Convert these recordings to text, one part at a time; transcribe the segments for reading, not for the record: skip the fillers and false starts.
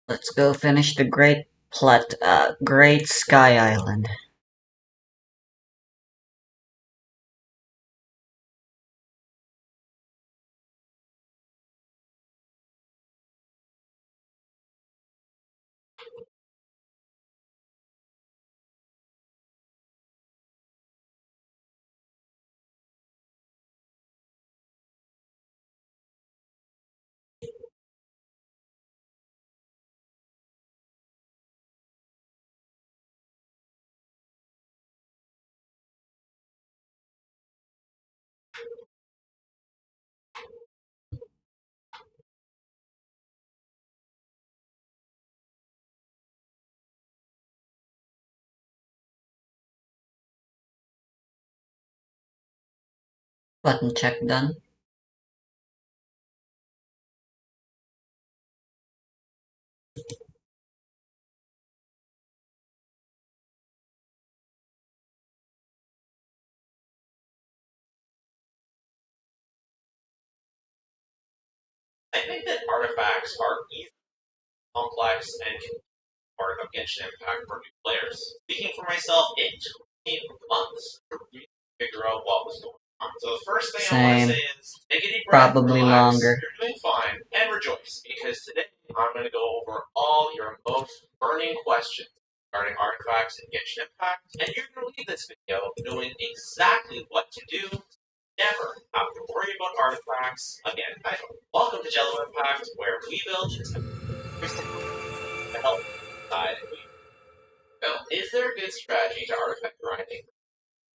Let's go finish the Great Sky Island. Button check done. I think that artifacts are easy, complex, and can be part of Genshin Impact for new players. Speaking for myself, it took me months to really figure out what was going on. So the first thing I want to say is take a deep breath, Probably relax, longer. you're doing fine, and rejoice, because today I'm going to go over all your most burning questions regarding artifacts in Genshin Impact, and you're going to leave this video knowing exactly what to do. Never have to worry about artifacts again. Welcome to Jello Impact, where we build systems to help side. Well, is there a good strategy to artifact grinding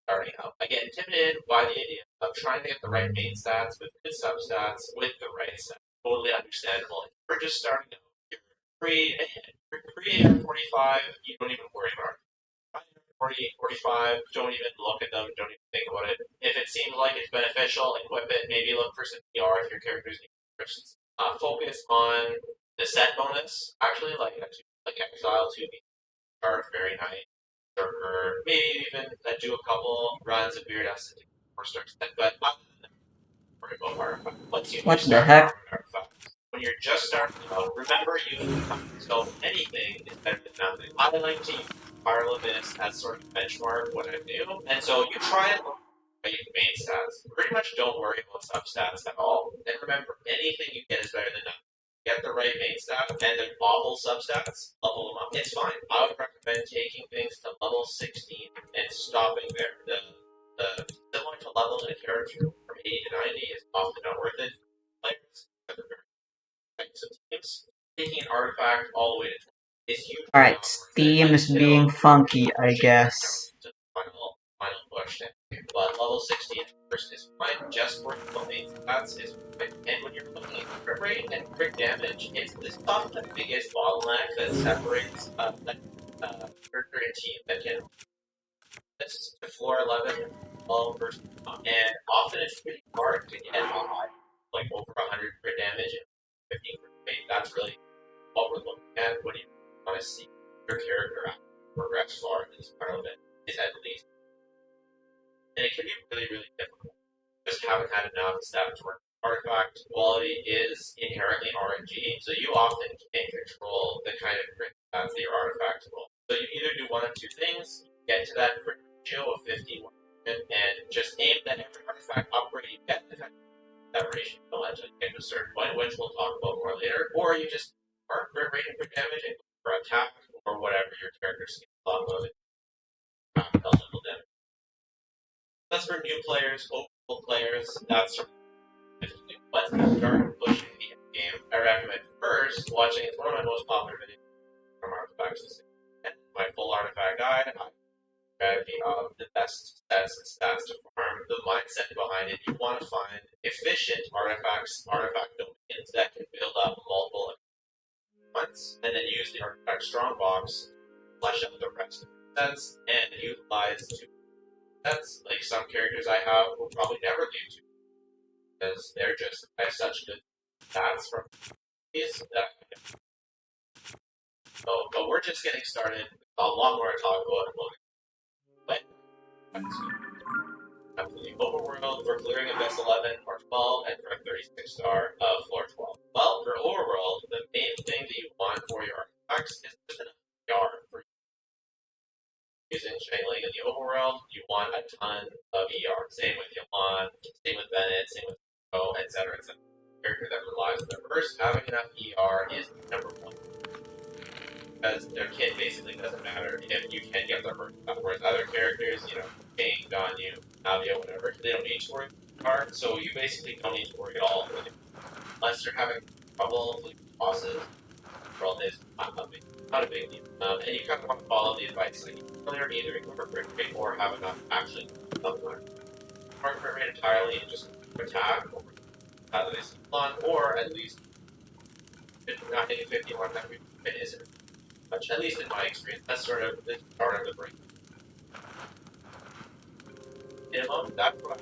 starting out? I get intimidated by the idea of trying to get the right main stats with good substats with the right stats. Totally understandable. If you're just starting out, you're pre 45, you don't even worry about it. 48, 45, don't even look at them, don't even think about it. If it seems like it's beneficial, equip it, maybe look for some PR if your character's need questions. Focus on the set bonus, actually, like Exile 2 are very nice. Or maybe even do a couple runs of Weird S or start but other than that, worry about artifact. Once you What the start heck? artifact, when you're just starting out, remember you so anything is better than nothing. I like to use Parliament as sort of benchmark what I do, and so you try and look at your main stats. Pretty much don't worry about substats at all. And remember, anything you get is better than nothing. Get the right main stats and then awful substats, level them up. It's fine. I would recommend taking things to level 16 and stopping there. The similar to leveling a character from 80 to 90 is often not worth it. Players have a very types of teams. Taking an artifact all the way to 20 is usually Alright, not worth it Steam is being funky, I guess. to the final push. But level 16 first is fine, just for the main stats is fine. And when you're looking at crit rate and crit damage, this is often the biggest bottleneck that separates character and team that can this to floor 11 12 versus and often it's pretty hard to get a high, like over 100 crit damage and 15 crit rate. That's really what we're looking at when you want to see your character progress far in this part of it, is at least. And it can be really, really difficult. Just haven't had enough stats work. Artifact quality is inherently RNG, so you often can't control the kind of crit stats that your artifacts will. So you either do one of two things, get to that crit ratio of 51, and just aim that every artifact upgrade you get, that ratio until you get to a certain point, which we'll talk about more later, or you just mark crit rate and crit damage and for attack or whatever your character skills off of it. Damage. That's for new players, old players, that's sort of let's start pushing the game. I recommend first watching it's one of my most popular videos from Artifacts. My full artifact guide, strategy of the best sets and stats to farm, the mindset behind it. You want to find efficient artifact domains that can build up multiple once, and then use the artifact strongbox, flesh out the rest of the sets, and utilize two sets. Like some characters I have will probably never do two because they're just have such good stats from these that. So, but we're just getting started. A lot more to talk about. But the overworld for clearing Abyss 11 or 12 and for a 36 star of floor 12. Well, for overworld, the main thing that you want for your overworld, you want a ton of ER. Same with Yolande, same with Bennett, same with O, etc. etc. Character that relies on their burst, having enough ER is number one. Because their kit basically doesn't matter if you can get their burst. Whereas other characters, King, Ganyu, Navia, whatever, they don't need to worry about ER, so you basically don't need to worry at all. Unless you're having trouble with bosses, world is not a big deal. And you kind of want to follow the advice like earlier, either ignore crit rate or have enough actually something like crit rate entirely and just attack or have this on, or at least not hitting 51 that it isn't much, at least in my experience. That's sort of the start of the break. In a moment, that's what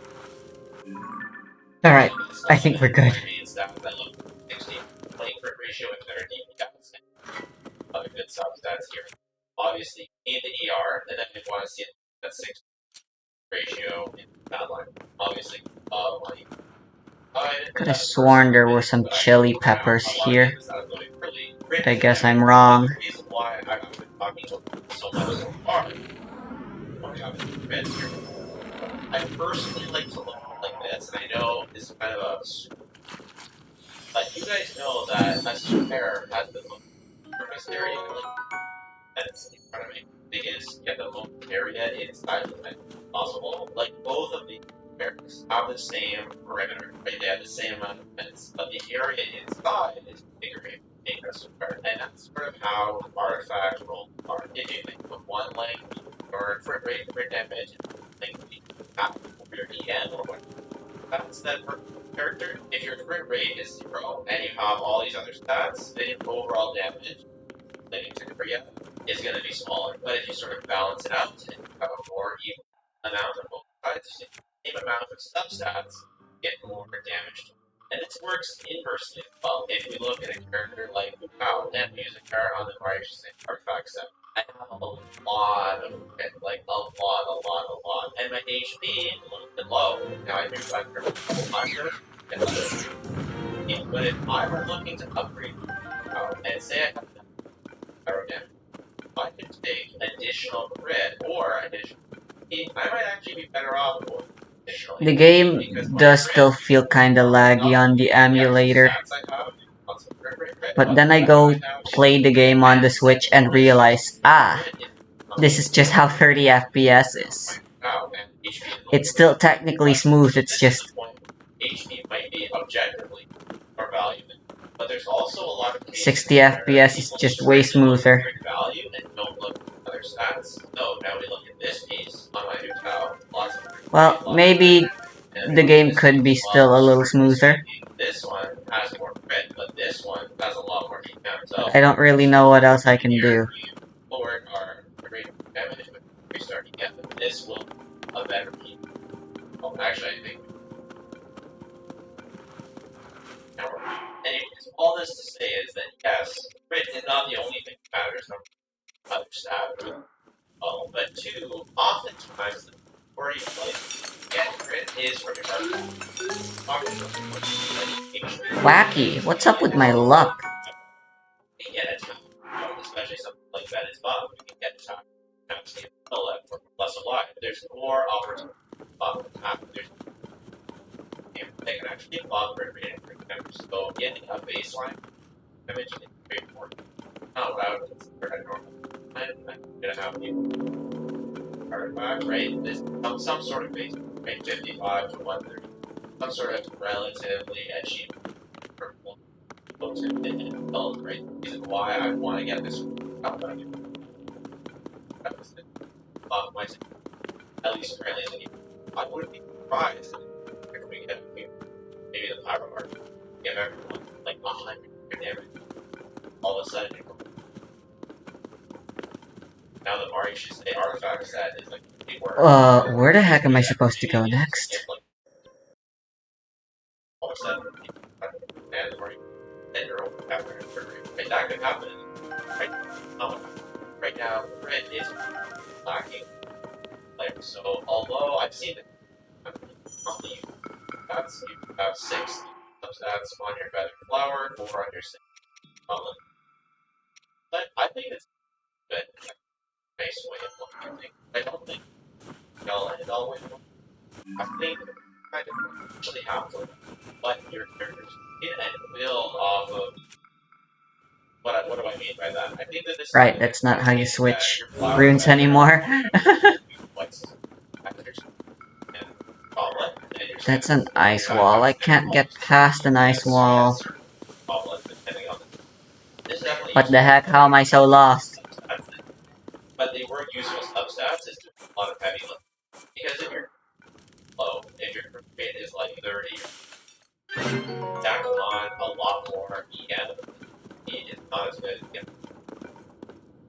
Alright, I think we're good. I look 16 20 crit ratio and 30 DPS and other good substats here. Obviously, you need the ER, and then you want to see that 6 ratio in that line. Obviously, money. Could have sworn there were some chili peppers here, but I guess I'm wrong. The reason why I've been talking so much so far, I personally like to look like this, and I know this is kind of a. But you guys know that a super has the most surface area, that's in front of me. Biggest, get the most area inside of it possible. Like both of these pairs have the same perimeter, right? They have the same amount of fence, but the area inside is bigger in a super. And that's sort of how artifact rolls are. If you think of one length or crit rate, crit damage, think half of your EN or what. That's that character. If your crit rate is 0 and you have all these other stats, then your overall damage leading to Korea is going to be smaller. But if you sort of balance it out and you have a more even amount on both sides, you see the same amount of substats get more damage. And this works inversely as well. If we look at a character like Wow, and music card on the various artifact set, I have a lot of it, like a lot. And my HP is a little bit low. Now I do under a couple hundred and other. But if I were looking to upgrade and say I have again, I could take additional crit or additional. I might actually be better off with additional. The game does still feel kinda laggy on the emulator. But then I go play the game on the Switch and realize, this is just how 30 FPS is. It's still technically smooth, it's just... HP might be objectively more valuable. But there's also a lot of 60 FPS is just way smoother. Value and don't look at other stats. So now we look at this piece on my new tile. Well, maybe the game could be still a little smoother. This one has more crit, but this one has a lot more damage. So I don't really know what else I can do. Lower our rate of damage, but we start to get this will a better piece. Well, actually, I think. Anyways, all this to say is that yes, crit is not the only thing that matters on other stats. But two, oftentimes the story like get crit is from your Wacky, what's up with my luck? We get a time, especially something like that is buff, we can get a time. For plus a lot. There's more opportunity buff there's they can actually buff for creating damage. So getting a baseline damage is very important. Not what I would consider a normal. I'm gonna have you artifact, right? There's some sort of base, right? 55 to 130. Some sort of relatively edgy purple potent and build, right? This is why I want to get this up on you. That was the buff myself. At least currently in the game. I wouldn't be surprised if we get maybe the Pyro Arc. Give everyone like 100 damage. All of a sudden, now the Mario should say artifact set is like where the heck am I supposed to go next? All of a sudden, and the Mario then you're over after right, that could happen. Right? Right now, the grid is lacking. Like, so although I've seen it, you have 6 substats on your feather flower, 4 on your 6 pollen. But I think it's good. Nice way of looking at things. I don't think I'll win. I think I don't actually have to, but your characters in and build off of what do I mean by that? I think that this Right, is that's not how you switch your flower runes better anymore. what's actors and goblet and your That's an ice wall. I can't get past an ice wall. goblet depending on this is definitely What the heck? How am I so lost? but they were useful substats is a lot of heavy lift. Because if you're low, if your rate is like 30, stack on a lot more EM, is not as good. Yeah.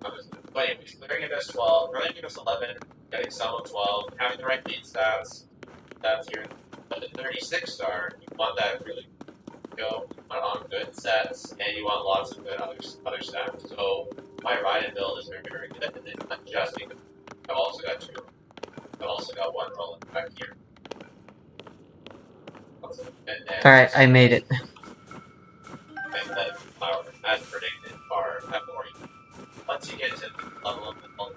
But anyways, clearing it as 12, running it as 11, getting some of 12, having the right main stats, that's your but the 36 star, you want that really go on good sets, and you want lots of good other stats. So my ride and build is very, very good, and it's not just because I've also got two. I've also got one rolling back here. Alright, I made it. And that power, as predicted, are have more. Once you get to the level of the build,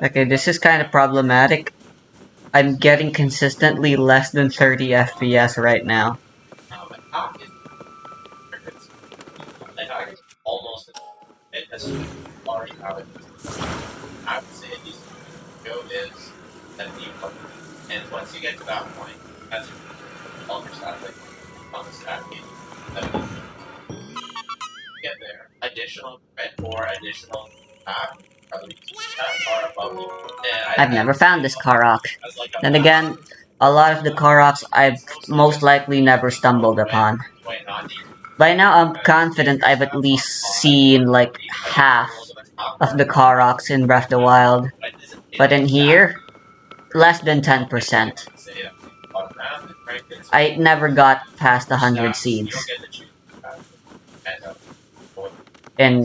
Okay, this is kind of problematic. I'm getting consistently less than 30 FPS right now. attack is attack is almost it has already happened. I would say at least go is that the and once you get to that point, that's all your stats like on the stat page. Get there. Additional crit or additional attack are above you. I've never found this Korok. Then again, a lot of the Koroks I've most likely never stumbled upon. By now, I'm confident I've at least seen like half of the Koroks in Breath of the Wild. But in here, less than 10%. I never got past 100 seeds in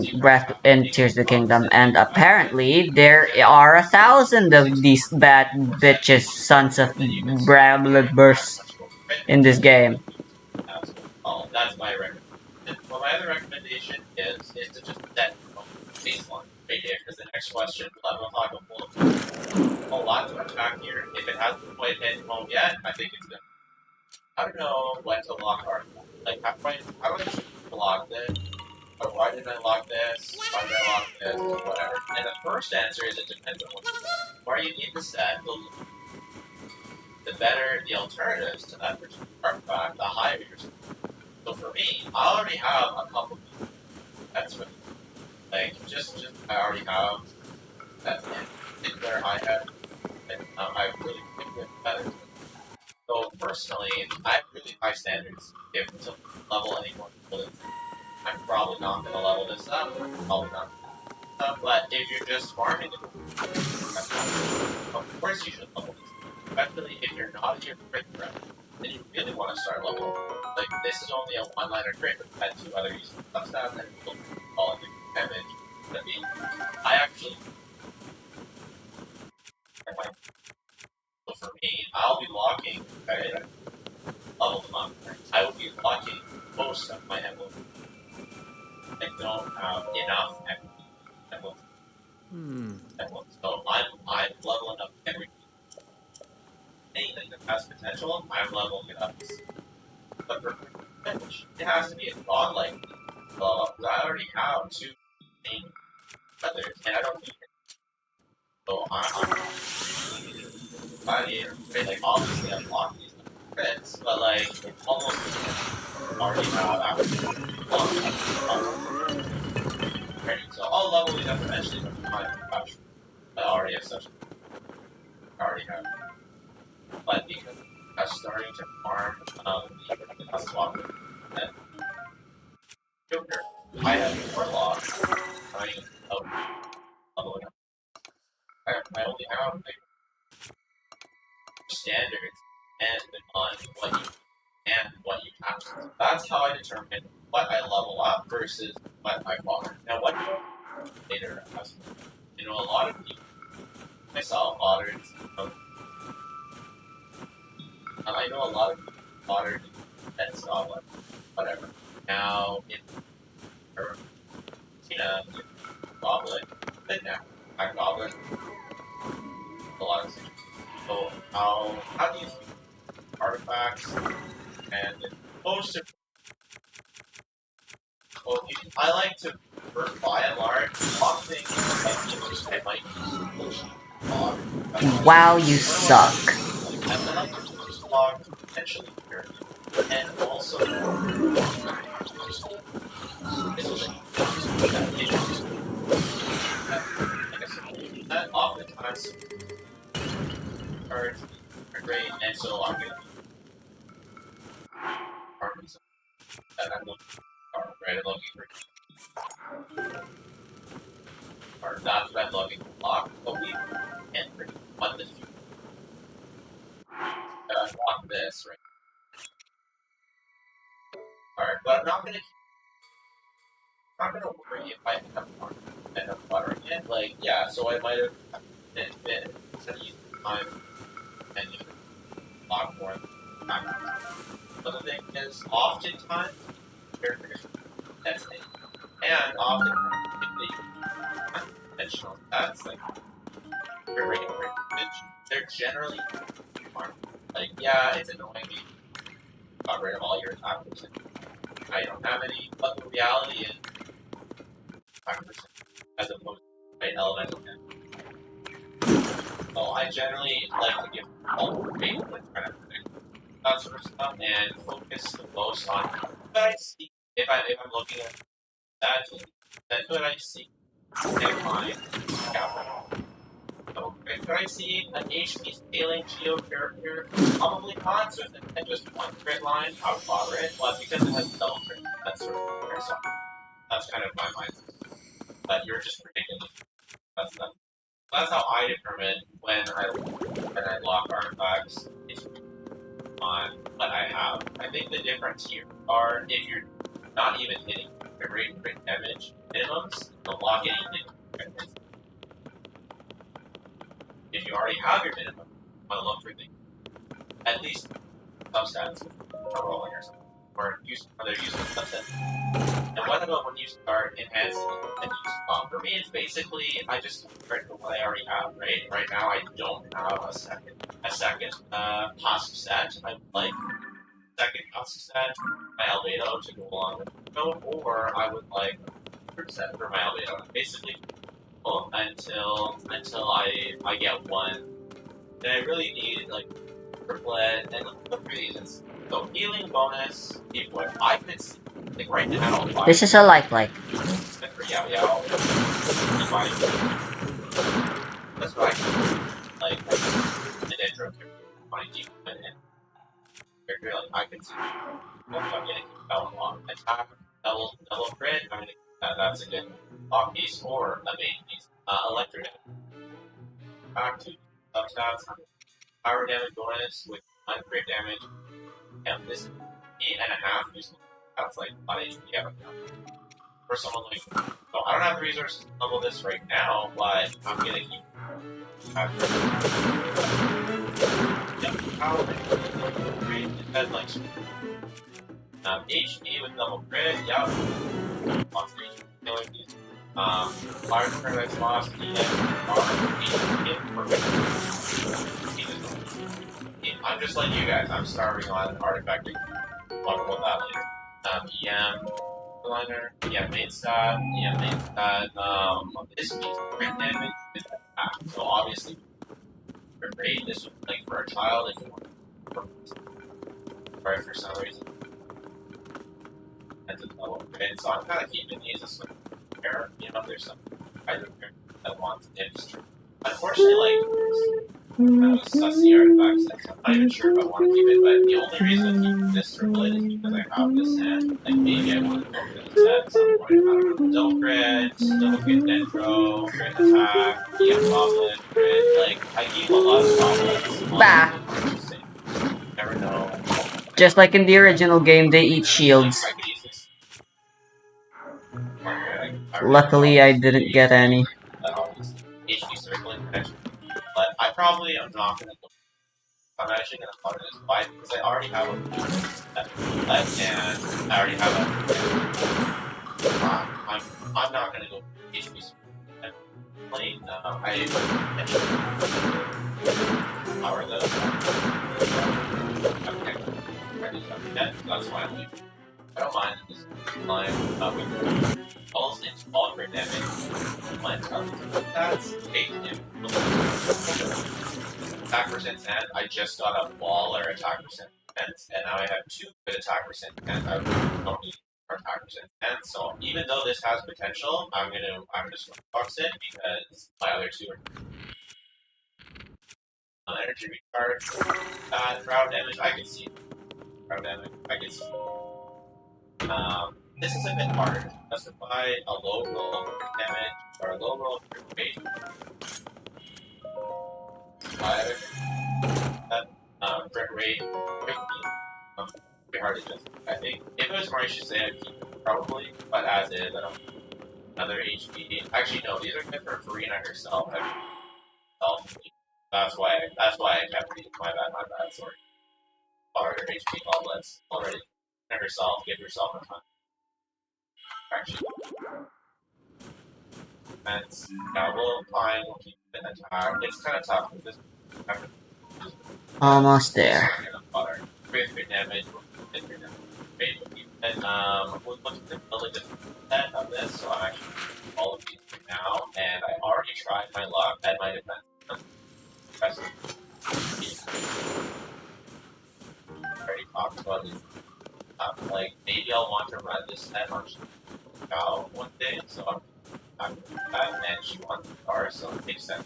Tears of the Kingdom, and apparently there are 1,000 of these bad bitches, sons of Brablebers, in this game. That's my recommendation. Well, my other recommendation is to just set baseline right here, because the next question, level talk of a lot to attack here. If it hasn't quite hit home yet, I think it's good. I don't know when to lock our like how do I lock this? Or why did I lock this? Why did I lock this? Whatever. And the first answer is it depends on what you set. The more you need to set, the better the alternatives to that particular artifact, the higher your score. So for me, I already have a couple of that's what like just I already have that's in particular I have and I really think it's better. So personally, I have really high standards if to level anymore. I'm probably not gonna level this up, probably not. But if you're just farming it, of course you should level this. Especially if you're not in your crit rep, then you really want to start leveling. Like, this is only a one-liner crit, but had two other useful substats and all of the damage. But I actually... So for me, I'll be locking... I level them up. I will be locking most of my emblems. I don't have enough emblems. So I'm leveling up everything. Anything that has potential, I'm leveling it up. But for pitch, it has to be a godlike. I already have two main feathers, and I don't need it. So I'm like obviously I'm locking these crits, but like it's almost already have after so I'll level these up eventually with my production. I already have such I already have. But because I'm starting to farm the swap and Joker, I have more loss trying of leveling up. I only have like standards and on what you and what you have. That's how I determine what I level up versus what I farm. Now, what later has, a lot of people, myself, others, I know a lot of people others and stuff, like, whatever. Now, in her, Tina, Goblin, but now, I'm Goblin. And most of I like to, by and large, block things like I might block. Wow, you suck. I like to block potentially here. And also, this was like I said, that oftentimes are great, and so I'm going to be armies that I'm looking for, right? I'm looking for, or not that I'm looking for block, but we can bring one this block this, right? Alright, but I'm not gonna worry if I end up watering it. Like, yeah, so I might have been instead of using time and use a lot more than time. But the thing is, oftentimes characters that's it. And often if they unconventional stats, like your regular damage, they're generally harmful. Like, yeah, it's annoying you got rid of all your attackers and I don't have any, but the reality is 5% as opposed to right, elemental damage. So I generally like to give all the rate when trying to predict that sort of stuff and focus the most on what I see. If I'm looking at that, that's what I see in my capital. So could I see an HP scaling Geo character? Probably not. So if it had just one crit line, I would bother it. But because it has double crit, that's sort of so that's kind of my mindset. But you're just predicting. That's how I determine when I lock artifacts on what I have. I think the difference here are if you're not even hitting the rate crit damage minimums, the lock anything. If you already have your minimum, you want to look for things. At least substats are rolling or something. Or they're using subsets. And what about when you start enhancing and use for me, it's basically I just compared to what I already have, right? Right now I don't have a second passive set. I would like second passive set my albedo to go along with it, or I would like a set for my albedo. Basically, until I get one. And I really need like triplet and look for these. So healing bonus, keep what I could see, like right now. This is a like. Yeah. That's what I can like an intro to my deep and character like I can see I'm gonna keep that along. Attack, double crit, I'm gonna that's a good off piece or a main piece. Electric back to substats, power damage bonus with 1 crit damage. And this 8.5 that's like on HP for someone like so I don't have the resources to level this right now, but I'm gonna keep like HP with double crit, yep. Lots of HP killing these. Fire Paradise Lost, I'm just like you guys, I'm starving on artifacting. Talk about that later. EM liner, main stat, this means crit damage with attack. So obviously rate this would like for a child if you want for some reason. That's a double crit. So I'm kind of keeping these as like pair, there's some kind of pair that wants industry. Unfortunately, like suss the artifacts, I'm not even sure if I want to keep it, but the only reason I keep this triplet is because I have this and like maybe I want to go for this at some point. I don't know. Double crit, double crit dendro, crit attack, goblin, crit, like I keep a lot of goblins. Bah! Never know. Just like in the original game, they eat shields. Luckily, I didn't get any. HP circling connection. But I probably am not going to go. I'm actually going to follow this fight because I already have a and I already have I'm not going to go HP circling. Playing, power those. Okay. this up yet, so that's why I'm leaving. I don't mind this line with balls into all crit damage. Line up. That's 8 damage. Attack percent 10, I just got a baller attack percent 10, and now I have 2 good attack percent 10. I don't need attack percent 10, so even though this has potential, I'm just gonna box it because my other 2 are energy recharge. Crowd damage, I can see. Crowd damage, I can see. This is a bit harder to specify a low roll damage or a low roll rate. Crit rate, be hard to just. I think if it was Maurice I'd keep it probably, but as is, I don't. Another HP. Actually, no, these are good for Farina herself. That's why I kept these. My bad. Sorry. Harder HP goblets already. And herself, give yourself a ton. Actually, and yeah, we'll keep it in attack. It's kind of tough because this. Almost there. Great damage. And we're looking to build a different set of this, so I'm actually all of these right now, and I already tried my luck at my defense. Already talked about this. Like maybe I'll want to run this set on Xiao one day, so I'm that, and she wants the car, so it makes sense.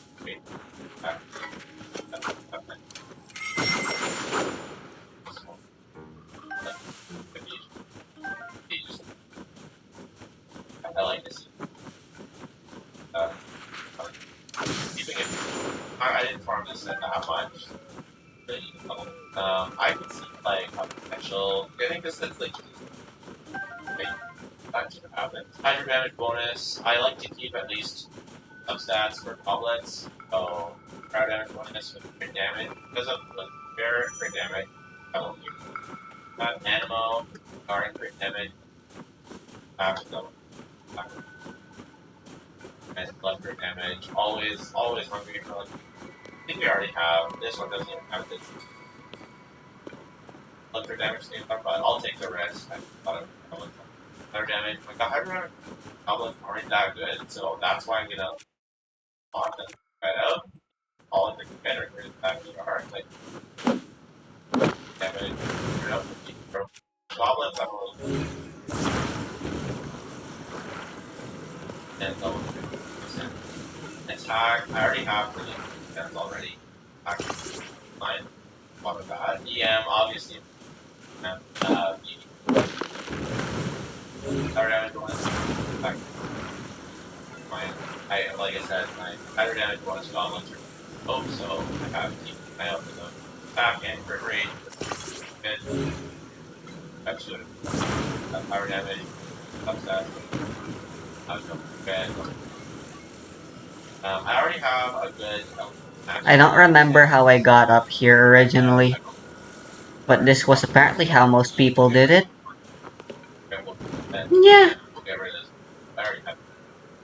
I like this. Keeping it. I didn't farm this set that much. I can see like a potential. I think this is like. That should happen. Hydro damage bonus. I like to keep at least some stats for goblets. So crowd damage bonus with crit damage because of the fair crit damage. I will use Animo, guarding crit damage. After them. And blood crit damage. Always hungry for like. I think we already have. This one doesn't even have this. Blood crit damage thing, but I'll take the rest. I thought it was better damage. Like the hydro goblins aren't that good, so that's why I'm gonna lock them right out. All of the competitors that we are like damage. Goblins have a little and level 50%. Attack, I already have the defense already. Attack fine. Not of that. EM obviously Power damage bonus. Like I said, my power damage bonus goblins are hope, so I have to keep an eye out for them. Attack and crit rate. Good. Actually, power damage. Upset. Bad. I already have a good. I don't remember how I got up here originally, but this was apparently how most people did it. Yeah. Whatever it is. I already have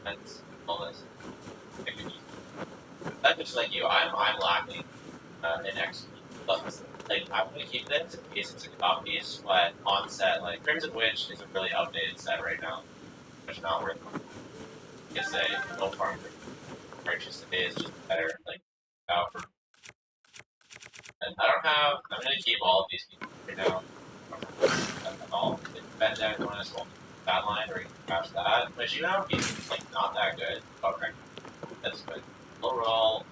defense, all this. That's just like you. I'm lacking in XP. But like I'm gonna keep this in case it's a copy. But on set, like Crimson Witch is a really outdated set right now. It's not worth it. You can say no farm purchase today is just better. Like out for. And I don't have. I'm gonna keep all of these people right now. At all. Bet that one is that line or you can catch that. But you know, he's like not that good. Okay. That's good. Overall,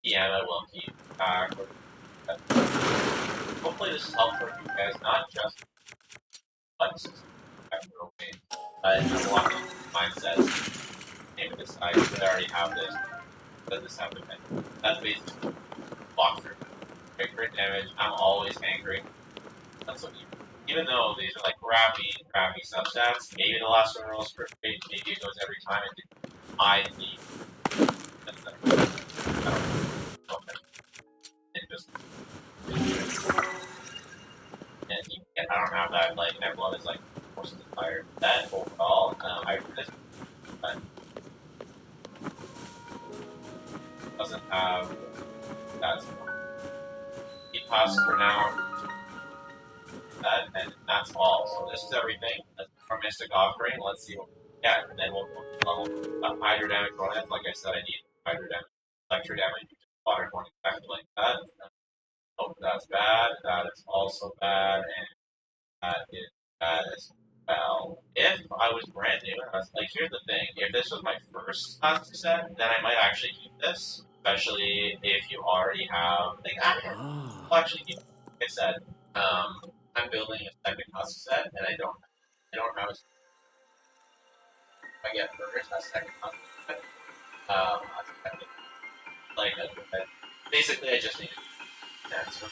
yeah, I will keep back. Hopefully this is helpful for you guys, not just buttons, but a lot of mindsets. Maybe decide that I already have this. Does this have to That's basically block through. Crit damage. I'm always angry. That's what you. Even though these are like crappy substats, maybe the last one rolls for maybe it goes every time and I need. And I don't have that, like, Nebula is like, forces the fire. That overall, I resist, but doesn't have that. Keep pass for now. that, and that's all. So this is everything. That's our Mystic Offering. Let's see what we get, and then we'll go to level Hydro Damage bonus. Like I said, I need Hydro Damage, Electro Damage, Water Morning effect like that. Oh, that's bad. That is also bad, and that is bad as well. If I was brand new, like here's the thing: if this was my first classic set, then I might actually keep this. Especially if you already have, like, I'll actually keep. Like I said, I'm building a second classic set, and I don't have. I get first, a second classic set. A second, like, basically, I just need to. So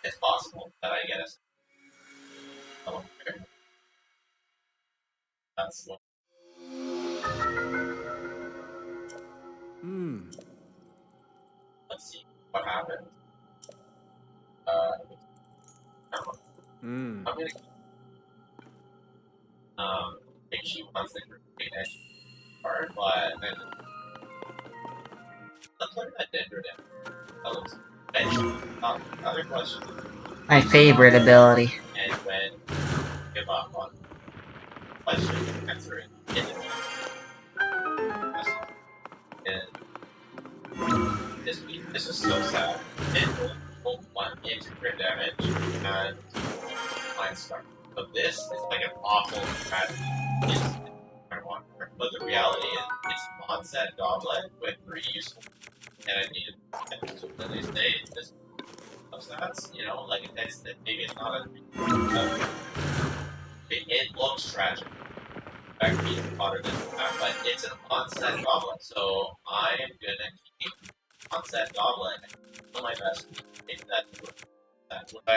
it's possible that I get a second. That's what. Let's see what happens. I'm gonna think she wants the great edge part, but then let's look at Dendrodam. That looks edge. Other question. My favorite ability. And when give up on question, answer it. This is so sad. It will one into crit damage and Mind Star. So this is like an awful tragedy. But the reality is, it's onset goblet with 3 useful, and I needed to really say this stats. You know, like maybe it's not a. It looks tragic. In fact, being hotter than that, but it's an onset goblet, so I am gonna keep onset goblet and do my best to make that work. That would I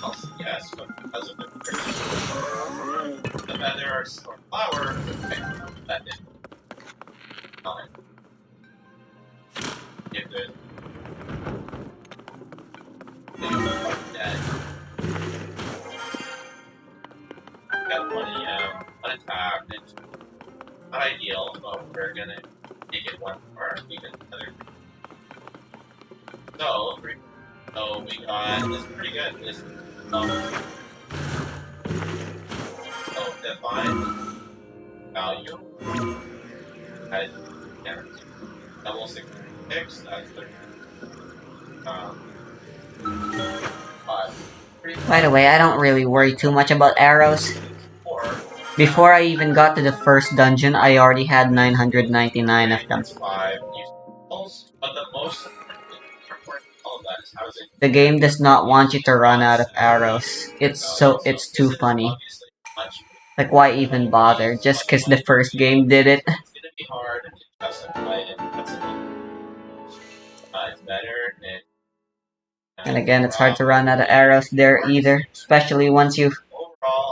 else, yes, but because of the feather or flower, that didn't fine. If there's dead, got one attack, it's not ideal, but we're gonna make it one more even another. So we got this pretty good. This define value as double 6, that's 30. By the way, I don't really worry too much about arrows. Before I even got to the first dungeon, I already had 999 of them. The game does not want you to run out of arrows. It's too funny. Like, why even bother? Just cause the first game did it? And again, it's hard to run out of arrows there either. Especially once you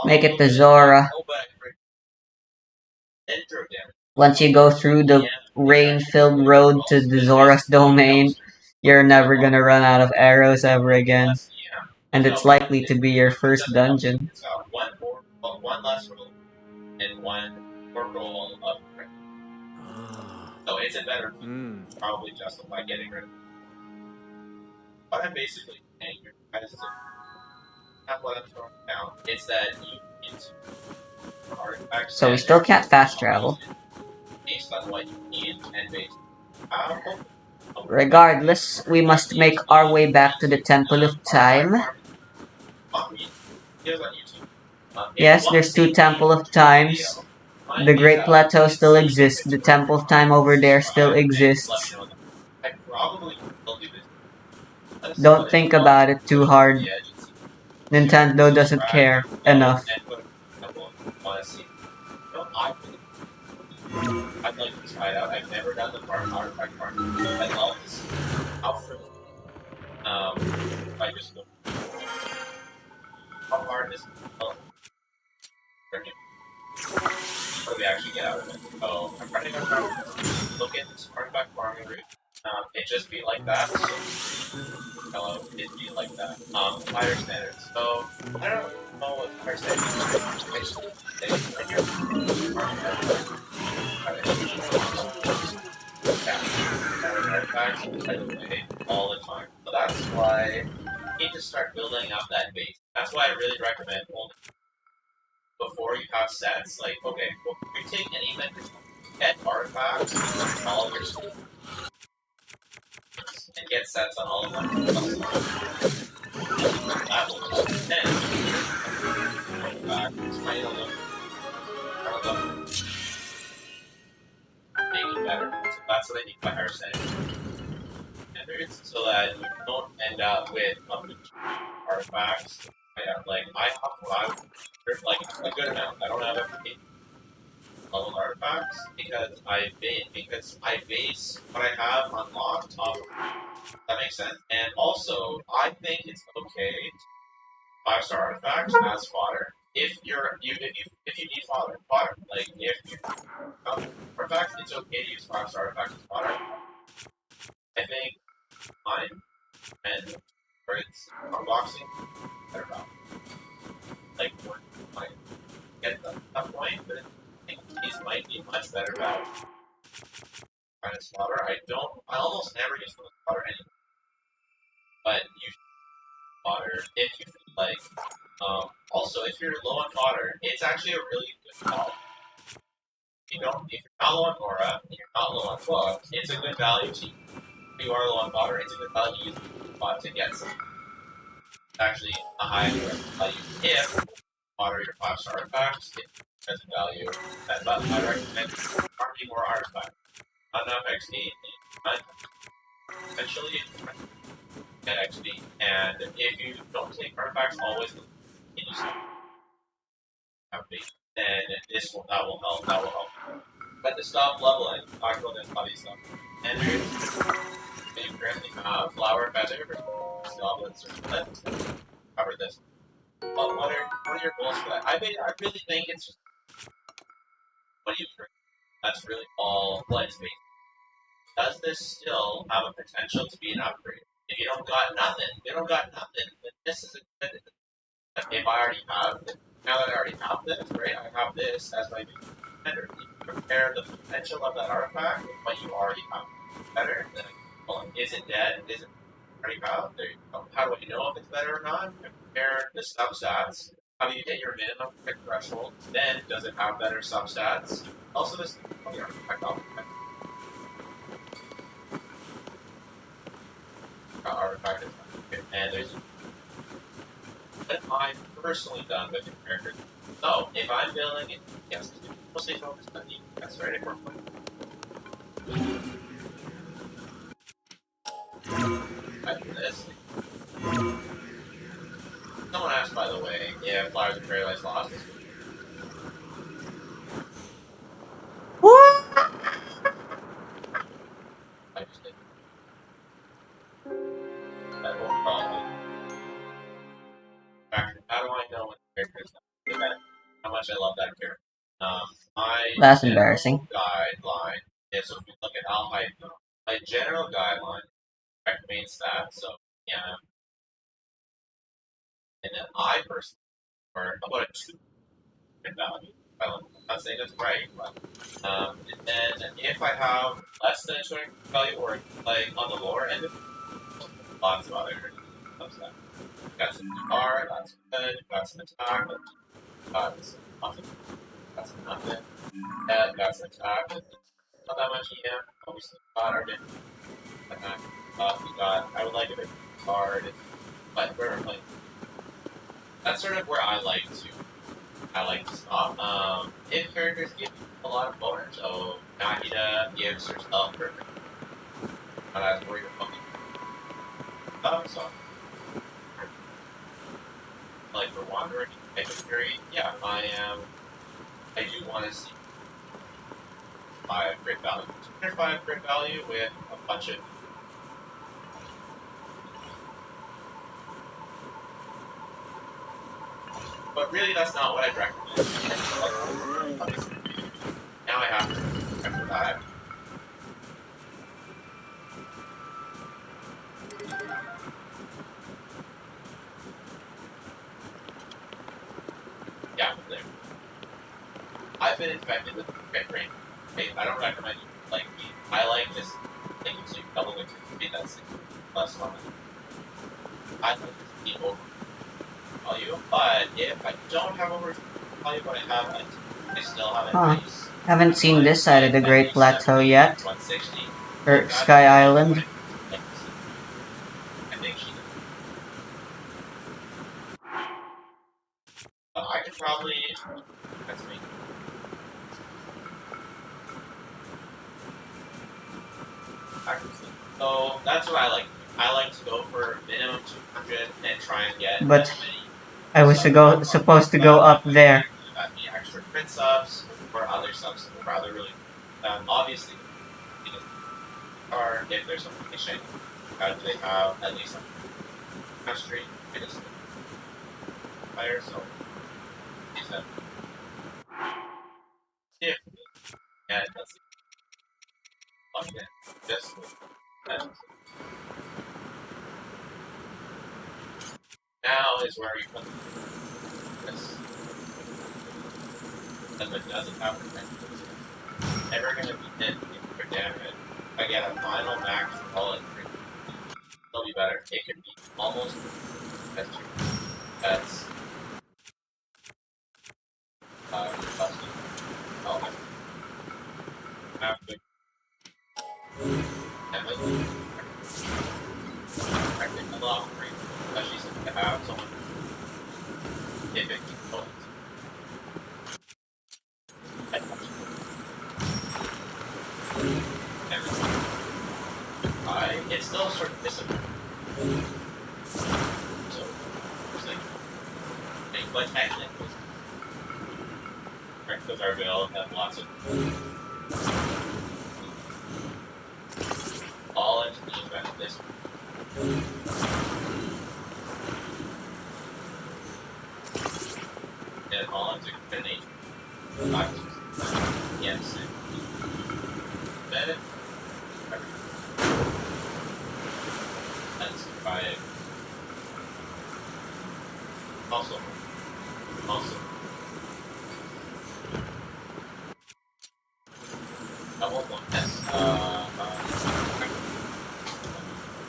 make it to Zora. Once you go through the rain-filled road to the Zora's domain, you're never gonna run out of arrows ever again. And it's likely to be your first dungeon. One less roll and one more roll of crit. So it's a better probably justify getting rid of it. What I'm basically saying here, guys, is not what I'm throwing down. It's that you get artifacts. So we still can't fast travel. Based on what you need and based Regardless, we must make our way back to the Temple of Time. Yes, there's 2 Temple of Times. The Great Plateau still exists. The Temple of Time over there still exists. Don't think about it too hard. Nintendo doesn't care enough. I'd like to try it out. I've never done the artifact part. I love this. How frivolous. I just go. How hard is it? What do we actually get out of it? Oh, I'm running around. Look at this artifact farming route. It just be like that. So, hello, it'd be like that. Higher standards. So, I don't know what higher standards artifacts all the time. So that's why need to start building up that base. That's why I really recommend only before you have sets. Like, okay, well, you take any vendor, get artifacts, all of your stuff, and get sets on all of them. That will help. Then, explain a little, make it better. So that's what I mean by higher setting standards, so that you don't end up with artifacts. Like I have like a good amount. I don't have every level artifacts because I base what I have unlocked off of that makes sense. And also I think it's okay to 5-star artifacts as fodder. If you need fodder. Like if you artifacts, it's okay to use 5-star artifacts as fodder. I think mine and where it's unboxing better value. Like I get that point, but I think these might be much better value. Kind of slaughter. I almost never use the slaughter anymore. But you should fodder if you feel like. Also, if you're low on fodder, it's actually a really good call. If you're not low on Nora, and you're not low on book, it's a good value to use. If you are low on fodder, it's a good value to use to get some. It's actually a high value if fodder your 5-star artifacts, it has a value. But I recommend farming more artifacts. Not enough XP, eventually get XP. And if you don't take artifacts always in your stuff, then that will help. But to stop leveling, talk about this hobby stuff. And you currently have flower feather, goblins, or split. Cover this. Well, what are your goals for that? I really think it's just what do you bring? That's really all what it's based. Does this still have a potential to be an upgrade? If you don't got nothing, then this is a good. If I already have this, now that I already have this, right? I have this as my defender. You compare the potential of that artifact with what you already have. Better than is it dead? Is it already have? There you go. How do I know if it's better or not? Compare the substats. How do you get your minimum threshold? Then does it have better substats? Also, this artifact artifact is and there's what I've personally done with the character. So if I'm building it, yes, mostly focused on the that's right at work point. I do this. Someone asked, by the way, if Flowers of Paradise Lost is What? I just did. That will probably. How do I know when the character is not? How much I love that character. That's embarrassing. Guideline is so if you look at how my general guideline recommends that. So yeah, and then I personally prefer about a 2 value. I'm not saying that's right, but and then if I have less than a 2 value or like on the lower end, lots of other stuff. Got some R, that's good. Got some attack, got some nothing. Got some nothing. Got some attack. Not that much EM. Obviously, got our different attack. We got. I would like a bit hard, but we're playing. That's sort of where I like to stop. If characters give a lot of bonus, so Nahida gives herself perfect. But that's where you're fucking so like for wandering type of fury, yeah, I do want to see 5 crit value. 5 crit value with a bunch of but really that's not what I'd recommend. Now I have to after that. Yeah, there. I've been infected with crit rate. Okay, I don't recommend you like me. I like just thinking so you double the crit rate that's +1. I like this the over value, but if I don't have over value, but I still have a Huh. nice. Haven't seen this side of the Great Plateau yet. 160. Or Sky Island. I think she. I could probably. That's me. So that's what I like. I like to go for minimum 200 and try and get But as many. I was supposed to go up there. That be extra crit subs or other subs that would rather really. Obviously, or if there's something shiny, they have at least some mastery. It is fire, so use that. Yeah, and that's locked in. Just and now is where we put this. If it doesn't have potential, never gonna be hit for damage. If I get a final max roll at 3, it'll be better. It could be almost as true. That's busted. Oh, I have to heavily practical offering, especially since I have someone if it keeps going. It's still sort of disappointing. So, it's like, but technically, because our build has lots of all into the event of this. And all into combination. Yes. Then that's by also double one. Yes.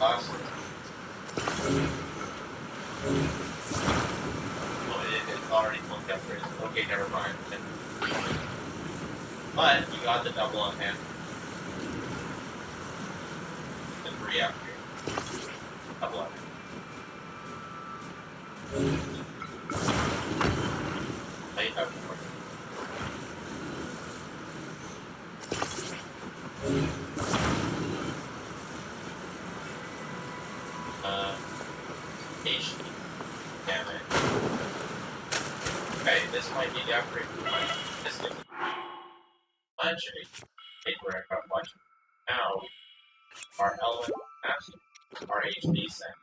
Last. Oh, it's already looked up for it. Okay, never mind. But you got the double on hand. The 3 after. Double on hand. I have more. HP damage. Okay, this might be the upgrade. This is bunch of take where I got bunch. Now our element master, our HP set,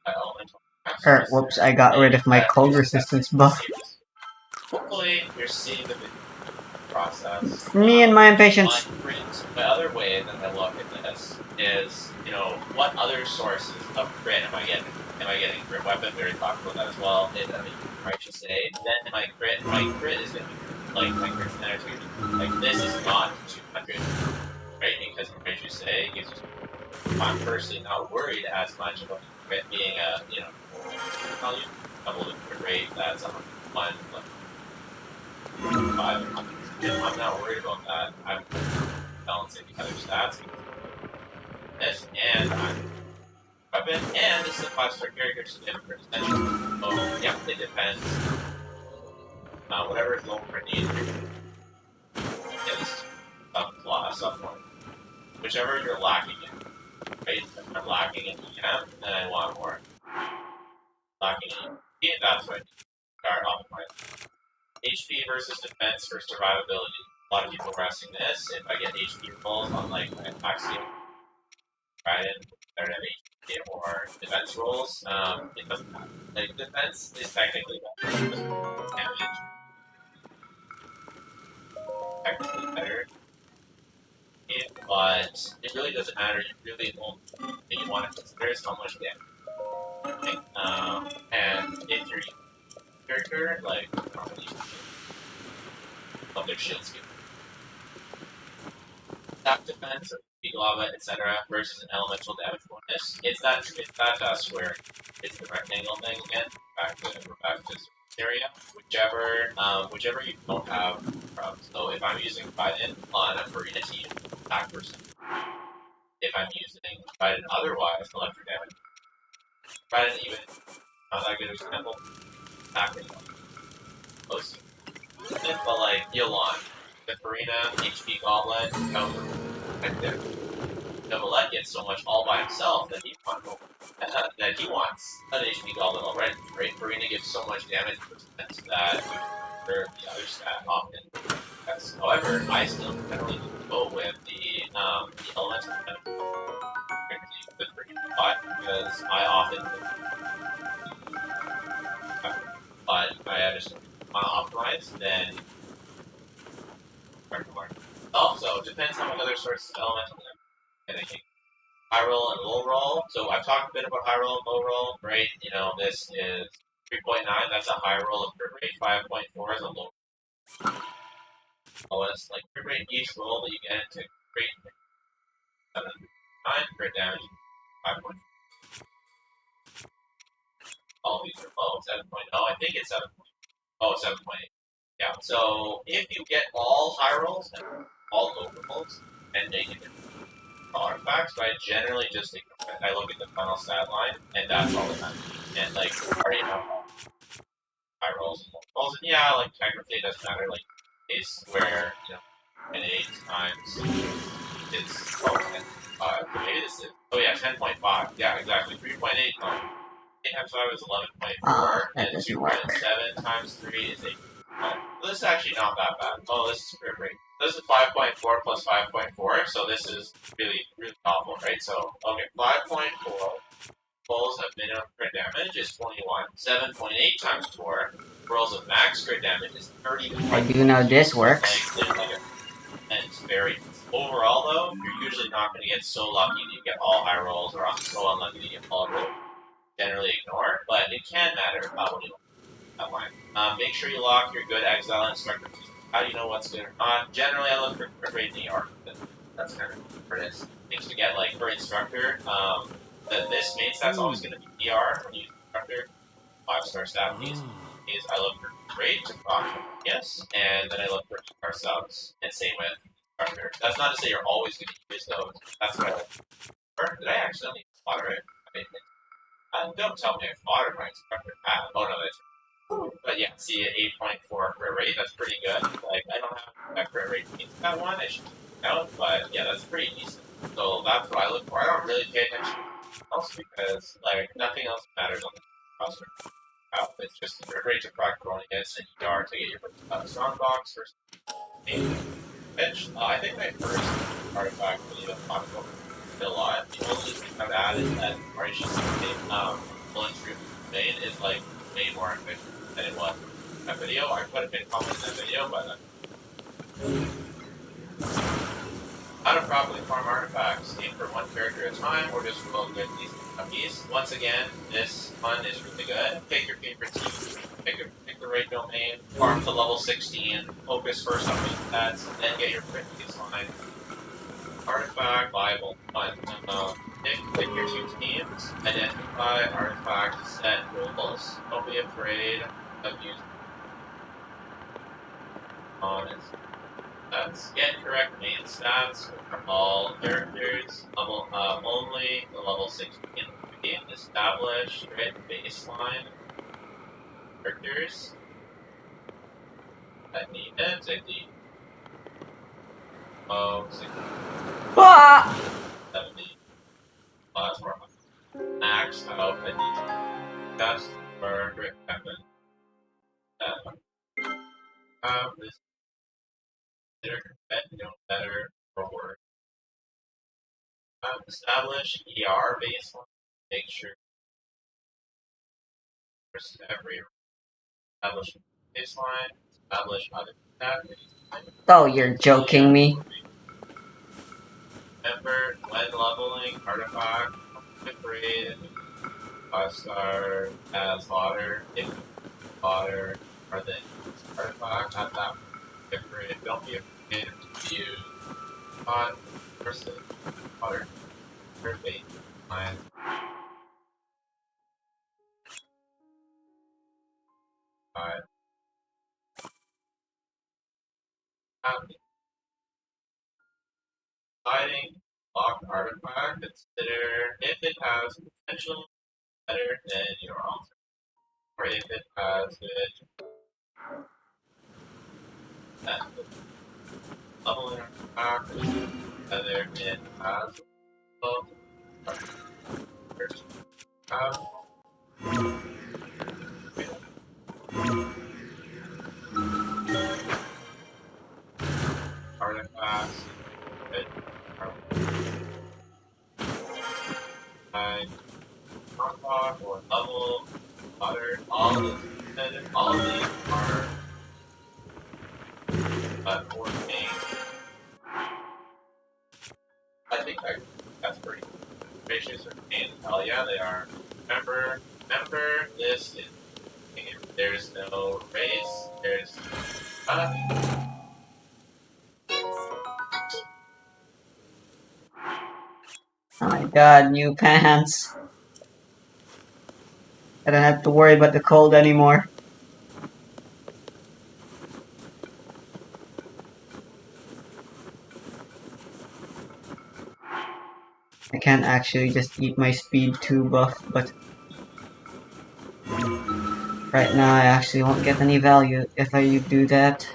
elemental master. Whoops, I got rid of my cold resistance buff. Hopefully, you're seeing the process. Me and my impatience. My other way that I look at this is, what other sources of crit am I getting? Am I getting crit weapon? We already talked about that as well. Righteous save. Then my crit is going to be like my crit center is going to be like this is not 200, right? Because righteous save gives you. I'm personally not worried as much about crit being I'll use double the crit rate. That's 1, 5. I'm not worried about that. I'm balancing the other stats. This and I'm weapon, and this is a 5-star character, so different percentage. Oh, yeah, it depends. Whatever is low for need. Yeah, this is some one. Whichever you're lacking in. Right? If I'm lacking in EM, then I want more. Lacking in EM, that's what I need to start optimizing. HP versus defense for survivability. A lot of people are asking this. If I get HP rolls on like my attack skill, try and better have HP or defense rolls, it doesn't matter. Like defense is technically better. Damage technically better. But it really doesn't matter. You really won't. You want to consider so much damage. And if your character, like normally of their shield skill. Attack defense, big lava, etc. versus an elemental damage bonus. It's that square. it's the rectangle thing again. We're back to area. Whichever you don't have from. So if I'm using Biden on a Marina team, attack person. If I'm using Biden otherwise, electric damage. Biden even not that good of example. Attack person. Most but like Yolon, the Farina, HP Goblin, counter protective. Novelette gets so much all by himself that he wants an HP Goblin already. Right? Farina gives so much damage percent that for the other stat often. However, I still generally go with the elemental with Farina because I often but I just optimize then also depends on what other sources of elemental damage. High roll and low roll. So I've talked a bit about high roll and low roll, right? You know, this is 3.9, that's a high roll of crit rate, 5.4 is a low lowest. Like crit rate, each roll that you get into crit rate, 7.9, crit damage, 5.4. All these are low, 7.0, I think it's 7.8. Yeah, so if you get all high rolls and all low rolls and negative artifacts, but I generally just ignore it. I look at the final stat line, and that's all that matters. And like, already have high rolls and low rolls, and yeah, like technically it doesn't matter. Like, case where an 8 times is 10.5. Maybe this is. Oh yeah, 10.5. Yeah, exactly. 3.8 times 8 times 5 is 11.4, That and doesn't work. 2.7 times 3 is 8. This is actually not that bad. Oh, this is great. This is 5.4 plus 5.4, so this is really, really awful, right? So, okay, 5.4 rolls of minimum crit damage is 21. 7.8 times 4 rolls of max crit damage is 30. I do know this works. And it's very. Overall, though, you're usually not going to get so lucky that you get all high rolls, or so unlucky that you get all rolls. Generally ignore, but it can matter when you that line. Make sure you lock your good exile and inspector. How do you know what's good or not? Generally, I look for crit rate in the ER. That's kind of for this. Things to get like for instructor. This main stat's always going to be ER when you use instructor. 5-star staff piece. I look for rate to proc yes, and then I look for ER subs, and same with instructor. That's not to say you're always going to use those. That's what I look for. Did I accidentally slaughter it? Don't tell me I slaughtered my instructor. Oh no, that's. But yeah, see at 8.4 crit rate, that's pretty good. Like, I don't have that crit rate to that one, I should out, but yeah, that's pretty decent. So that's what I look for. I don't really pay attention to else because, like, nothing else matters on the roster. It's just the crit rate to proc rolling hits and ER to get your strong box versus pitch. I think my first artifact really doesn't talk about a lot. The only thing I've added is that Marisha's pulling through main is like way more efficient than it was in that video. I could have been commenting in that video, but how to properly farm artifacts. Aim for one character at a time, or just roll good piece. Once again, this fun is really good. Pick your favorite team. Pick the right domain. Farm to level 16. Focus first on main stats, then get your crit baseline. Artifact viable fun. Pick your two teams. Identify artifact set rules. Don't be afraid of using honest. Get correct main stats for all characters. Level only the level 16 game. Establish crit baseline characters that need it. Oh, 60, 70 plus or max out that needs just for crit weapon. This better or worse. Establish ER baseline. Make sure every establish baseline. Establish other stat baseline. Oh, you're joking me. Remember, when leveling artifact, grade 5-star as water. If water are the artifact at that grade, don't be afraid to use hot versus water. Baseline. 5. Deciding lock artifact, consider if it has potential better than your altar, or if it has good level artifact, whether it has both have artifacts, good artifact, unlock or level, water, all of these are for main. I think that's pretty gracious or pain. Hell yeah, they are. Remember, this is there's no race. There's Oh my god, new pants. I don't have to worry about the cold anymore. I can't actually just eat my speed 2 buff, but right now I actually won't get any value if I do that.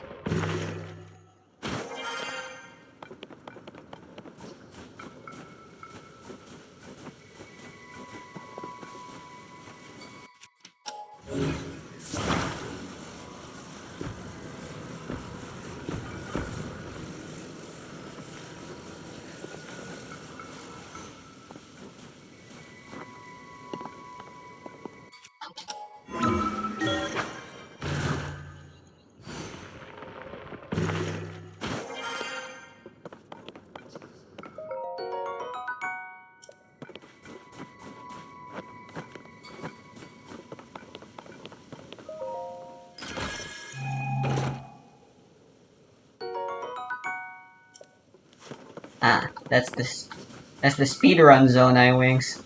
Ah, that's the speedrun zone, iWings.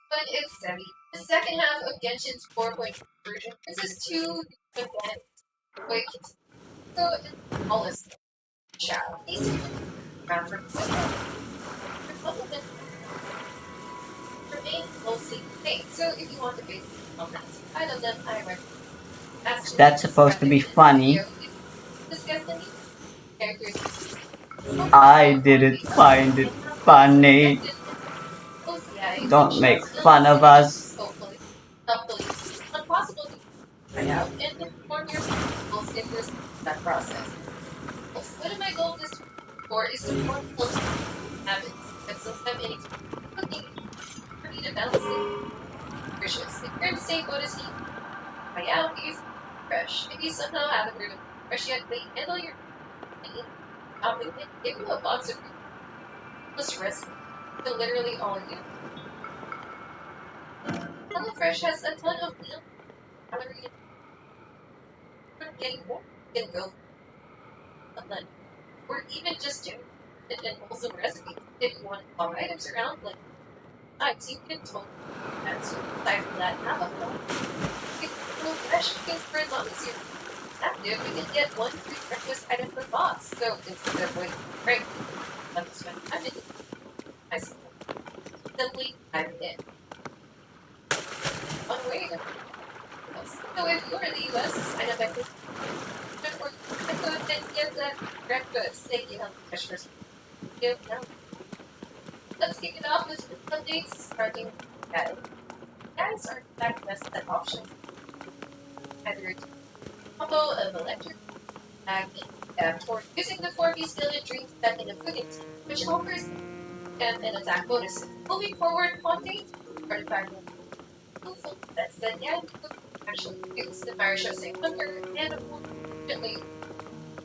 But it's Sevi. The second half of Genshin's 4.0 version uses two mechanics. Like, so it's all this shadow. These two around for Republican remain mostly the same. So if you want to base comments, item them, I recommend. That's supposed to be funny. Discuss any characters. I didn't find it funny. Don't make fun of us. Hopefully, impossible to try out and inform yourself if there's that process. One of my goals is to form close habits that since I'm in cooking for me to balance it. Nutritious. If you're in the same boat as me, my allergies fresh. If you somehow haven't heard of fresh yet, they handle your give you a box of plus rest to literally all of you. HelloFresh has a ton of meal calorie getting more than go a lunch. Or even just do it and wholesome recipes if you want all items around like times you can totally add to aside from that have a fun. If HelloFresh cooking for as long as you're active, you can get one free breakfast item per box. So instead of waiting for break, let me spend time in I simply type it in. One way to so if you're in the US, sign up at this or I could That's correct. Good. Thank you, health professionals. Now, let's kick it off with updates, starting with guys. Guys are in fact best at options. Either a combo of electric or using the 4B Skillet Dream set in a cooking team, which offers and attack bonuses. Moving forward, Fontaine artifact will full sets that actually use the Marishose Hunter and unfortunately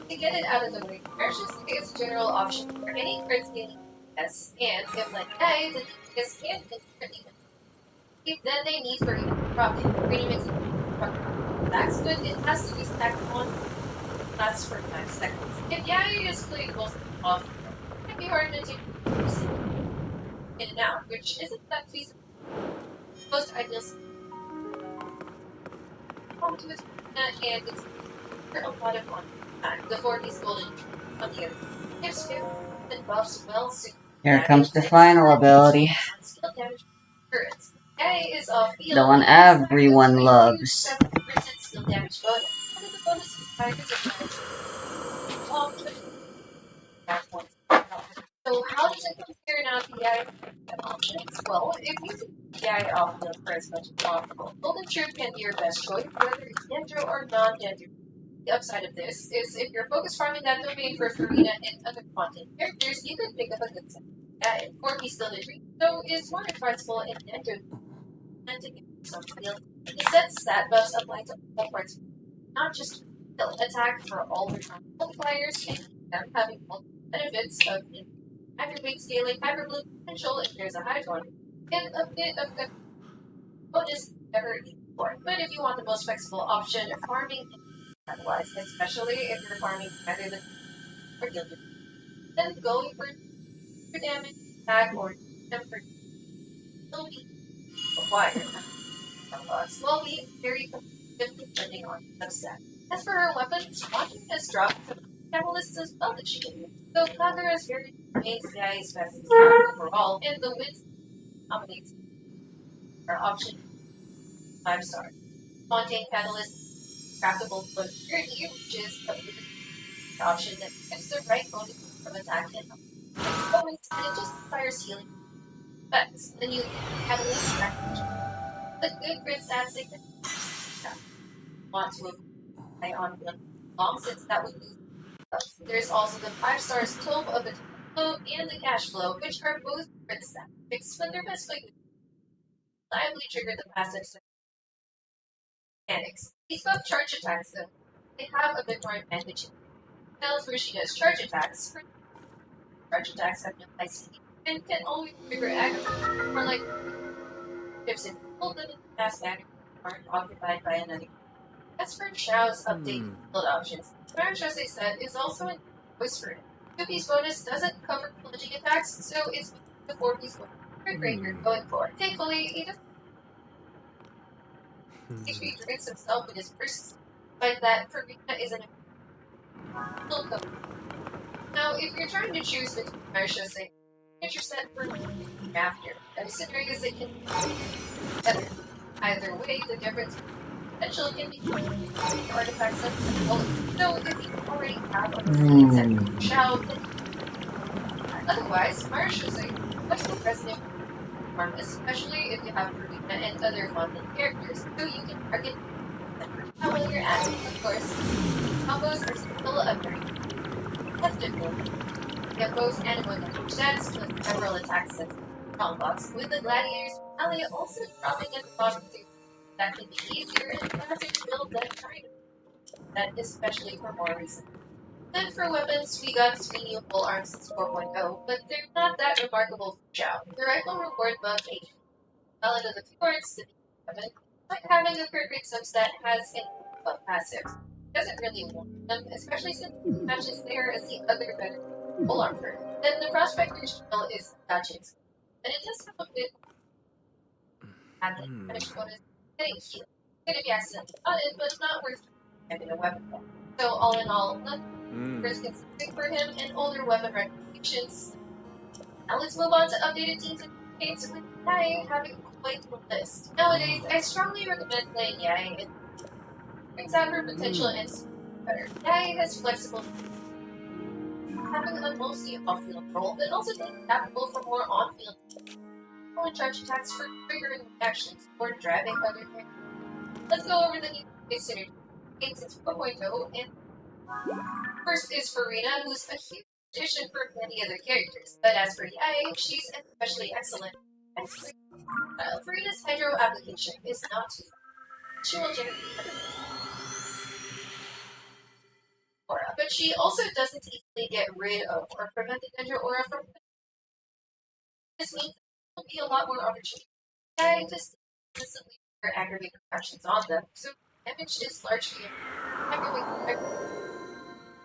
to get it out of the way, Marishose is a general option for any crit scaling tests, and if like A, the DPS can't currently then they need for even profit. Pretty mix that's good, it has to be stacked on lasts for 5 seconds. If Yaya is played both off, it can be hard to take in and out, which isn't that feasible. Most ideal to its and it's for a lot of fun time. The 4D golden on the other. Gives 50 buffs well suited. Here comes the final ability. Skill damage turrets. A is off field. The one everyone loves. 7% skill damage bonus. One of the bonuses targets so how does it compare now to the AI options? Well, if you take the AI off field for as much as possible, Golden Troop can be your best choice, whether it's Dendro or non-Dendro. The upside of this is if you're focus farming that domain for Farina and other content characters, you could pick up a good set. Corky still the dream, though is more advisable in Dendro and to get some field. The set stat buffs apply to all parts, not just skill attack for all the multipliers and them having multiple benefits of aggregate scaling, hyperbloom potential if there's a high one, and a bit of a bonus never before. But if you want the most flexible option, farming otherwise, especially if you're farming either the or guilty, then going for damage, attack, or temper will be required. Will be very competitive depending on subset. As for her weapons, Watching has dropped some catalysts as well that she can use. So Kagura is very main CIA's best overall, and the wins dominates her option 5 stars. Fontaine Catalyst craftable float security, which is a option that gives the right bonus from attack and bonus, and it just requires healing. But the new Catalyst package, the good grid stats want to apply on the long since that would lose. There's also the 5 stars Tome of the Flow and the Cash Flow, which are both grid stats, fixed when they're best played reliably trigger the passive mechanics. These both charge attacks, though. They have a bit more advantage. Spells where she does charge attacks have no IC and can always trigger aggro, or like if in full limit fast aggro aren't occupied by another. As for Xiao's updated build options, Smash as I said is also a voice for it. 2-piece bonus doesn't cover plunging attacks, so it's the 4-piece bonus breaker going for. Thankfully, he doesn't HP drinks himself with his bursts, but that Farina is an full cover. Now, if you're trying to choose between Marsha, say, get your set for after. Considering as it can be better. Either way, the difference potential can be artifacts of simple. So if you already have a set shall otherwise, Marsha say, what's the president farm, especially if you have Farina and other content characters, so you can target how well you're at it. Of course, combos are still a very difficult. You have both animal damage stats with several attack sets strong blocks, with the gladiators finale also dropping at the bottom too. That can be easier and faster to build than trying that especially for more reasons. Then for weapons, we got 3 new full arms since 4.0, but they're not that remarkable for Zhao. The rifle reward buff HP. Valid of the keywords to the weapon, like having a perfect subset has an buff passives. Doesn't really want them, especially since it matches there as the other better full armor. Then the prospector's drill is gadgets. And it does have a bit of damage bonus getting healed. Gonna be accidentally on it, but not worth having a weapon. So all in all, first consistent for him and older weapon recommendations. Now let's move on to updated teams and campaigns with Yai having quite the list. Nowadays, I strongly recommend playing Yai. It brings out her potential and better. Yai has flexible having a mostly off-field role, but also being adaptable for more on-field and charge attacks for triggering reactions or driving other things. Let's go over the new synergy since 4.0, and first is Farina, who's a huge addition for many other characters, but as for Yae, she's especially excellent. As for Farina's hydro application is not too far. She will generate aura, but she also doesn't easily get rid of or prevent the Dendro aura from. This means there will be a lot more opportunity. Yae just consistently aggravate reactions on them, so damage is largely aggravated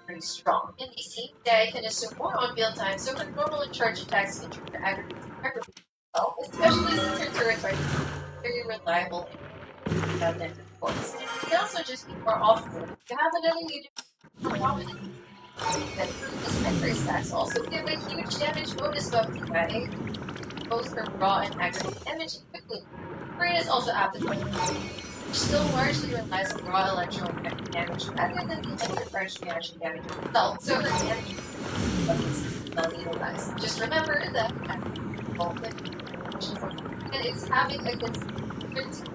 very strong. In DC, Yae can assume more on-field time, so her normal and charge attacks can trigger aggravate well, especially since her turrets are very reliable and than force. It can also just be more off-field. You have another unit more prominent. That improves memory stacks also give a huge damage bonus buff to Yae, both her raw and aggregate damage quickly. Brain is also applicable, which still largely relies on raw electro damage rather than the electric reaction damage itself, so her damage is well utilized. Just remember that and it's having a consistent.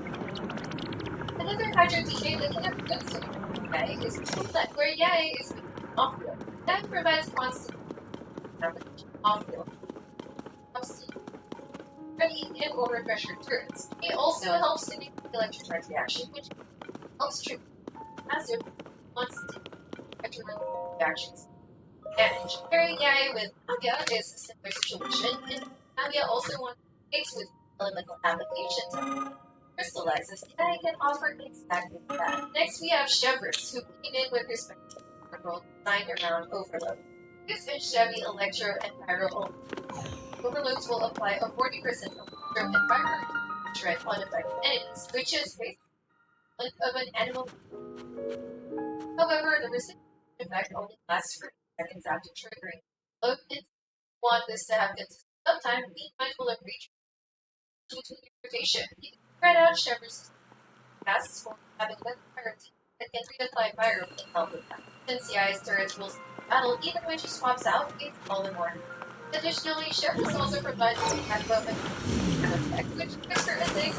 Another hydro DJ that can have good synergy is that where Yae is off-field. That provides constant off-field. Ready and overpressure turrets. It also helps in the electric charge reaction, which helps trigger massive constant electrical reactions. Damage. Pairing Yae with Nagia is a similar situation, and Nagia also wants takes with elemental applications. Crystallizes, Yae can offer exactly that. Next we have Chevron, who came in with respect to the world designed around Overload. This is Chevy Electro and Pyro Overloads will apply a 40% Electro and Pyro shred on affected enemies, which is basically of an animal. However, the recipient effect only lasts for seconds after triggering. Look, if you want this to have consistent uptime, be mindful of reach between your rotation. You can spread out Chevrons casts for having less priority that can reapply Pyro and help with that. Since Yae's turrets will battle even when she swaps out, it's all in one. Additionally, Chevrons also provides a attack weapon effect, which gives her a nice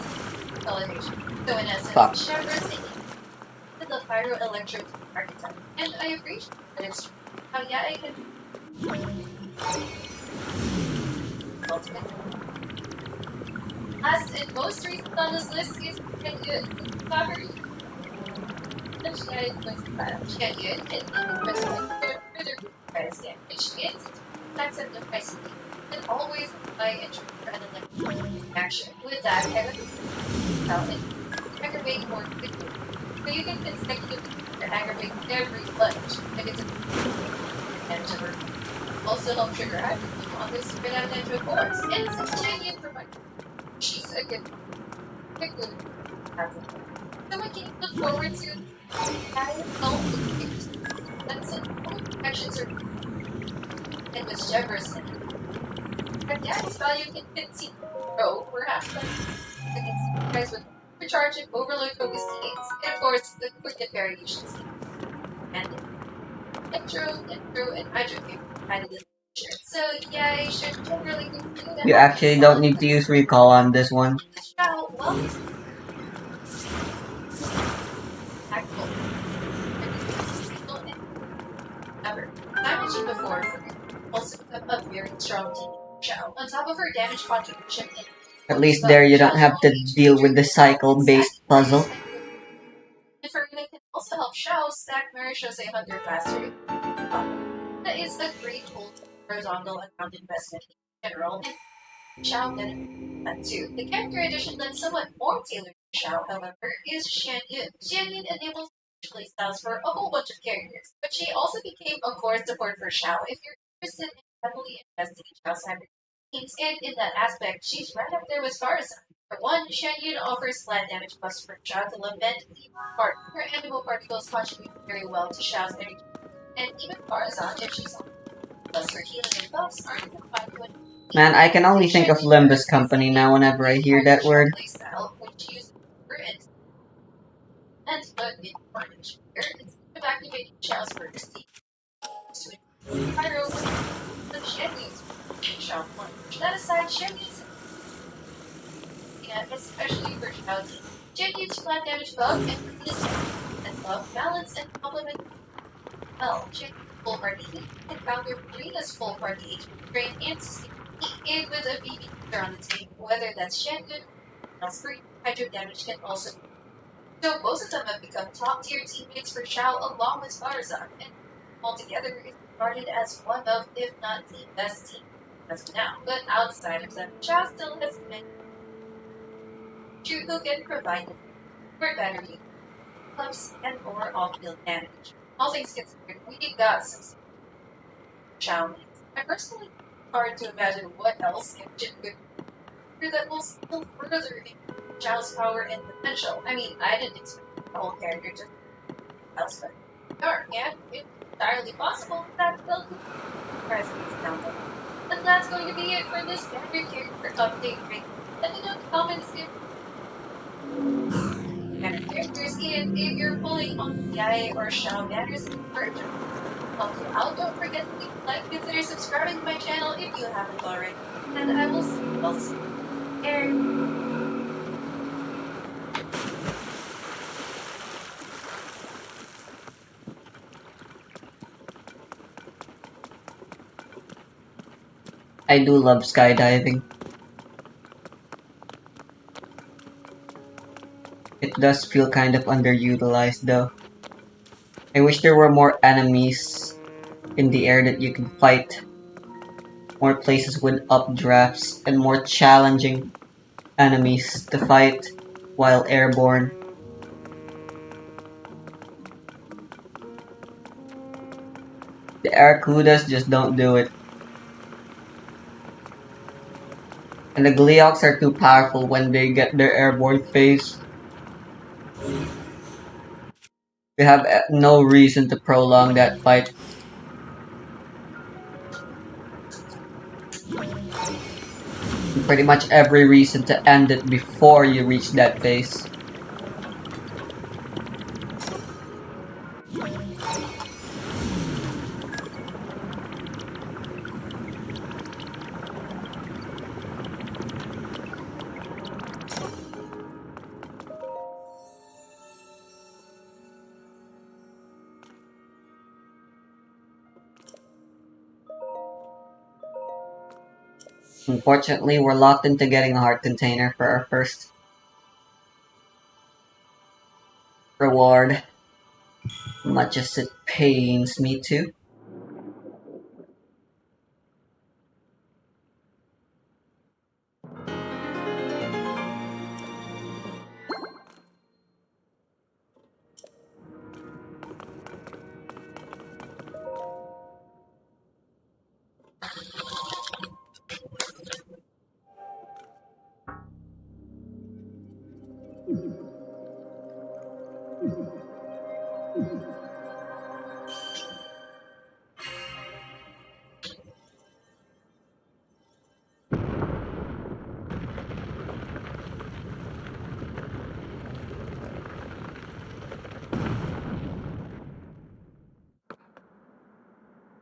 validation. So in essence, Chevrons and the Pyro Electro archetype. And I appreciate that it's true. How Yae can ultimate. Last and most recent on this list is Fabry. Canyon and further price damage. It's attacks at the price and always apply and trigger an electric action. With that, aggravate more quickly. So you can consecutively aggravate every punch and it's a damage. Also help trigger activity on this spread out natural force. And since Canyon provides she's a good quickly someone can look forward to having that's it. Actions are and with Jefferson. And yeah, its value can continue to grow, perhaps against you guys with recharge and overload focus gains. And of course the quick variations. And intro, and hydro added in the future. So yeah, you should generally continue that. You actually don't need to use recall on this one. I mentioned before, also a very strong team Xiao. On top of her damage contribution, At least there you don't have to deal with the cycle-based puzzle. And Farina can also help Xiao stack Marishose 100 faster. That is a great tool for horizontal account investment in general, and Xiao benefits that too. The character addition that's somewhat more tailored to Xiao, however, is Xian Yun. Xian Yun enables playstyles for a whole bunch of characters, but she also became a core support for Xiao. If you're interested in heavily investing in Xiao's cyber teams, and in that aspect, she's right up there with Farza. For one, Xian Yun offers flat damage buffs for Xiao to lament the part. Her animal particles contribute very well to Xiao's energy, and even Farzan, if she's on plus her healing and buffs, aren't combined with. Man, I can only think of Limbus Company now whenever I hear that word. Playstyle, which uses and the carnage. Instead of activating Xiao's first Pyro was the Shenmue Shao one. That aside, Shenmue's especially for Shao team. Shenmue's flat damage buff and Kuna's and buff balance and complement well. Shenmue's full party heat can counter Rina's full party HP drain and sustain heat with a BB booster on its team, whether that's Shenmue or Free Hydro damage can also. So both of them have become top tier teammates for Shao along with Farazan, and altogether is regarded as one of, if not the best team as of now. But outside of them, Shao still has many who can provide more battery, clubs, and more off-field damage. All things considered, we got some Shao needs. I personally find it hard to imagine what else Engine could do that will still further increase Shao's power and potential. I mean, I didn't expect the whole character to else but dark, and it's entirely possible that they'll do presence down there. And that's going to be it for this standard character update right. Let me know in the comments if standard characters and if you're pulling on DI or Shao banners in merge. Help you out. Don't forget to leave a like, consider subscribing to my channel if you haven't already. And I will see you all soon. I do love skydiving. It does feel kind of underutilized though. I wish there were more enemies in the air that you can fight. More places with updrafts and more challenging enemies to fight while airborne. The Arcudas just don't do it. And the Gleeoks are too powerful when they get their airborne phase. We have no reason to prolong that fight. And pretty much every reason to end it before you reach that phase. Unfortunately, we're locked into getting a heart container for our first reward, much as it pains me to.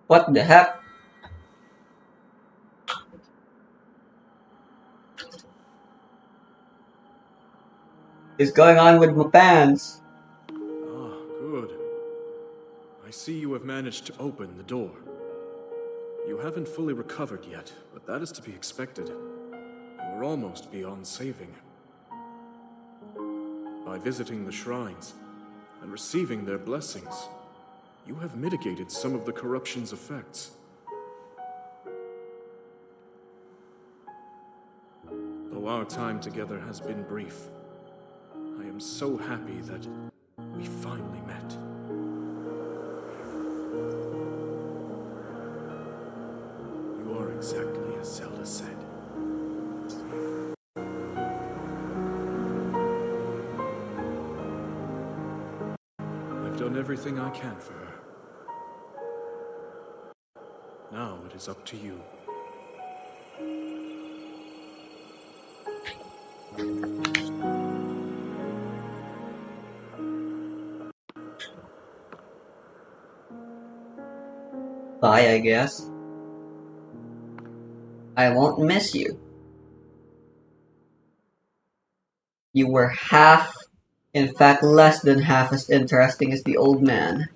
What the heck is going on with my pants? Ah, good. I see you have managed to open the door. You haven't fully recovered yet, but that is to be expected. You are almost beyond saving. By visiting the shrines and receiving their blessings, you have mitigated some of the corruption's effects. Though our time together has been brief, I am so happy that we finally met. You are exactly as Zelda said. I've done everything I can for her. Now it is up to you. Bye, I guess. I won't miss you. You were half, in fact less than half as interesting as the old man.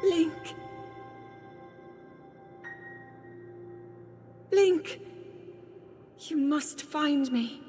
Link! Link! You must find me.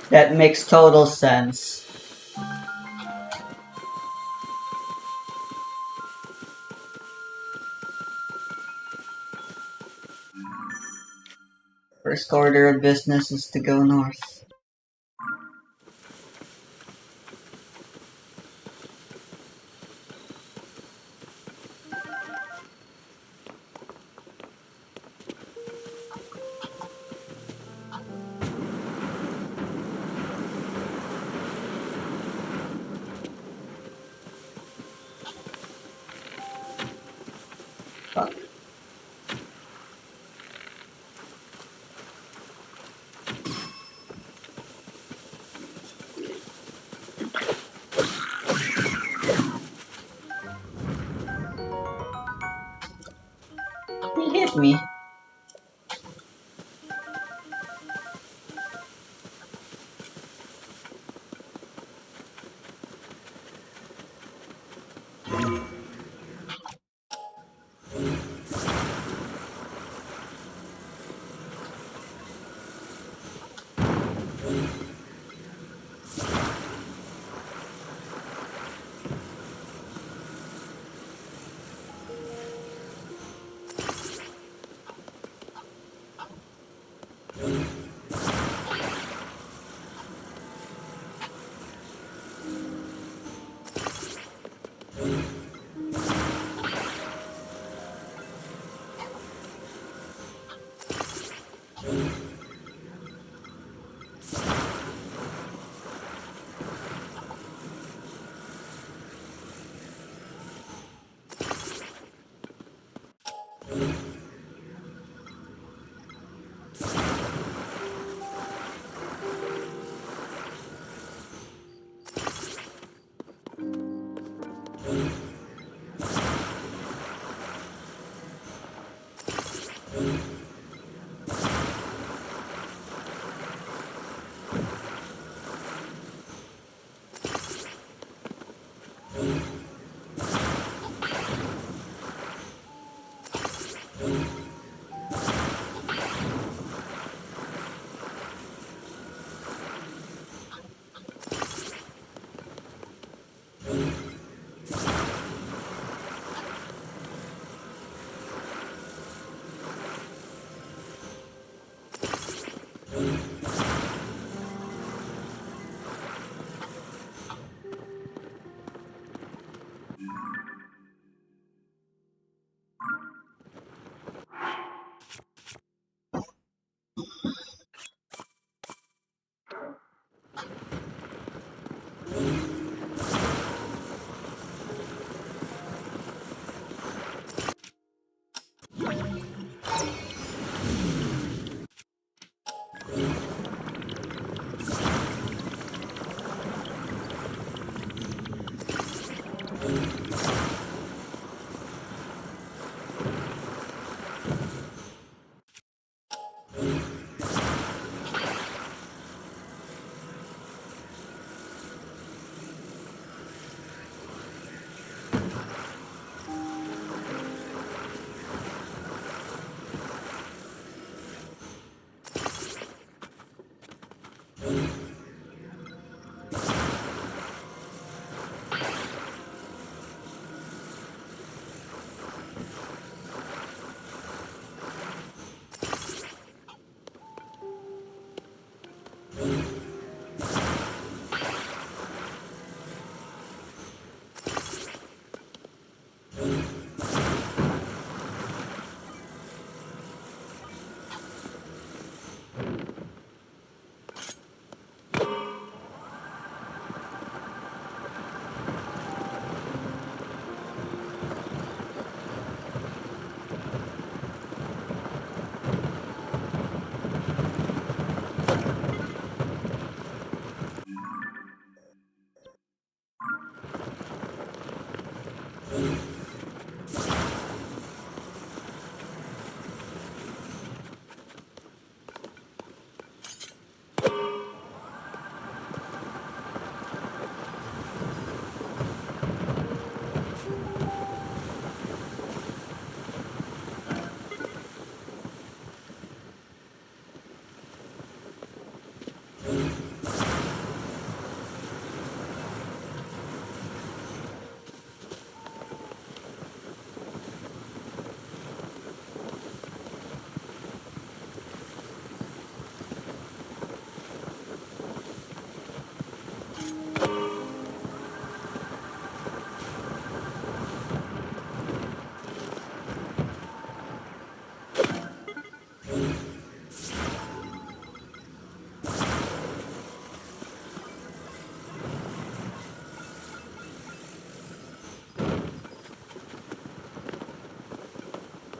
That makes total sense. First order of business is to go north. Fuck. He hit me.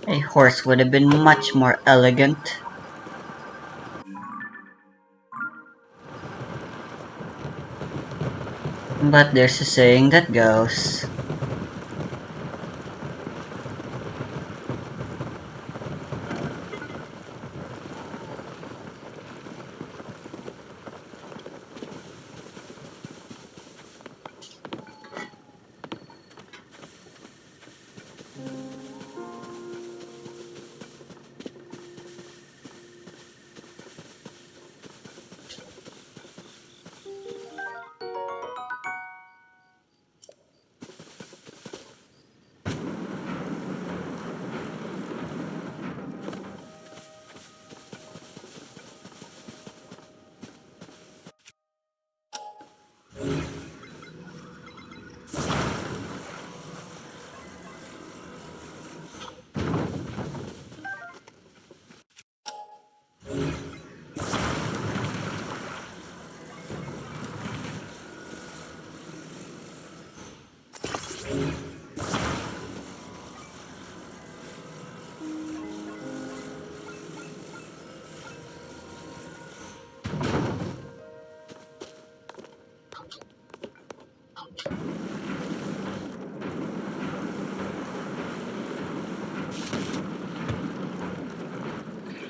A horse would have been much more elegant. But there's a saying that goes,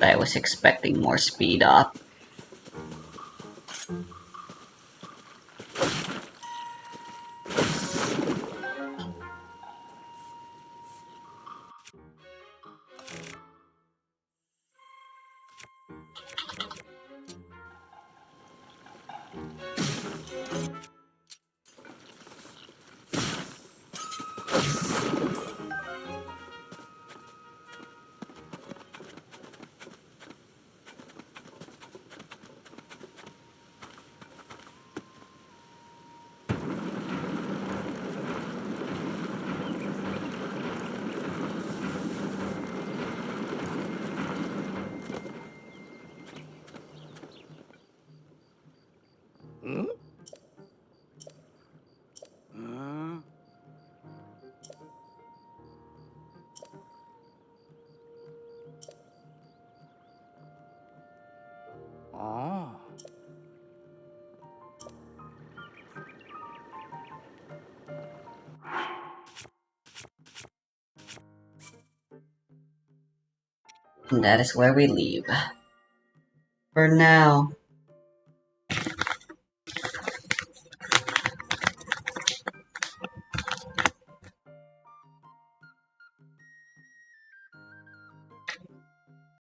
I was expecting more speed up. And that is where we leave. For now.